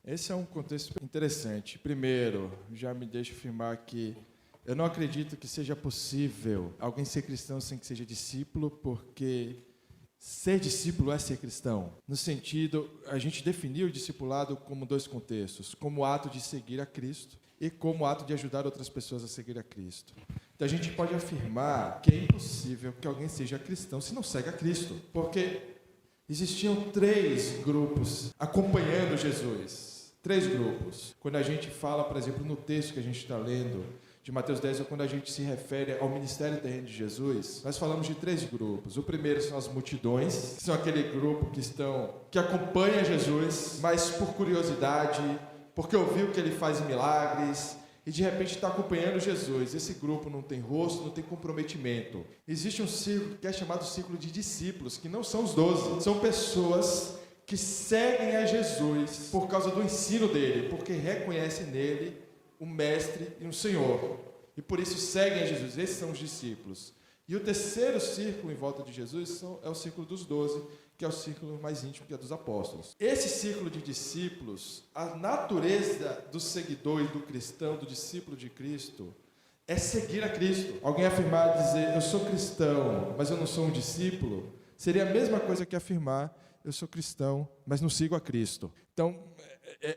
Esse é um contexto interessante. Primeiro, já me deixa afirmar que eu não acredito que seja possível alguém ser cristão sem que seja discípulo, porque ser discípulo é ser cristão. No sentido, a gente definiu o discipulado como dois contextos, como o ato de seguir a Cristo e como o ato de ajudar outras pessoas a seguir a Cristo. Então a gente pode afirmar que é impossível que alguém seja cristão se não segue a Cristo, porque existiam 3 grupos acompanhando Jesus. 3 grupos. Quando a gente fala, por exemplo, no texto que a gente está lendo, de Mateus 10, ou quando a gente se refere ao ministério terreno de Jesus, nós falamos de 3 grupos. O primeiro são as multidões, que são aquele grupo que acompanha Jesus, mas por curiosidade, porque ouviu que ele faz milagres, e de repente está acompanhando Jesus. Esse grupo não tem rosto, não tem comprometimento. Existe um círculo que é chamado círculo de discípulos, que não são os 12, são pessoas que seguem a Jesus por causa do ensino dele, porque reconhecem nele o Mestre e o Senhor, e por isso seguem a Jesus. Esses são os discípulos. E o terceiro círculo em volta de Jesus é o círculo dos 12, que é o círculo mais íntimo, que é dos apóstolos. Esse círculo de discípulos, a natureza do seguidor e do cristão, do discípulo de Cristo, é seguir a Cristo. Alguém afirmar, dizer, eu sou cristão, mas eu não sou um discípulo, seria a mesma coisa que afirmar, eu sou cristão, mas não sigo a Cristo. Então,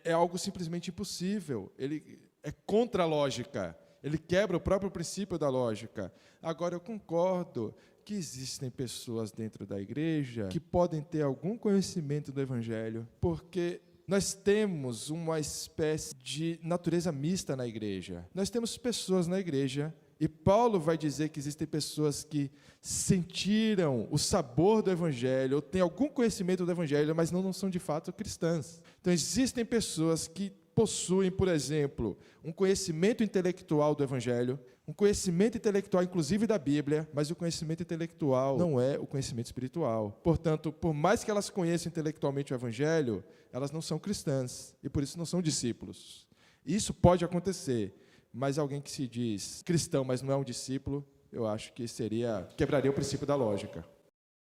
é algo simplesmente impossível. Ele é contra a lógica. Ele quebra o próprio princípio da lógica. Agora, eu concordo que existem pessoas dentro da igreja que podem ter algum conhecimento do Evangelho, porque nós temos uma espécie de natureza mista na igreja. Nós temos pessoas na igreja, e Paulo vai dizer que existem pessoas que sentiram o sabor do Evangelho, ou têm algum conhecimento do Evangelho, mas não são de fato cristãs. Então, existem pessoas que possuem, por exemplo, um conhecimento intelectual do Evangelho, um conhecimento intelectual, inclusive da Bíblia, mas o conhecimento intelectual não é o conhecimento espiritual. Portanto, por mais que elas conheçam intelectualmente o Evangelho, elas não são cristãs, e por isso não são discípulos. Isso pode acontecer, mas alguém que se diz cristão, mas não é um discípulo, eu acho que quebraria o princípio da lógica.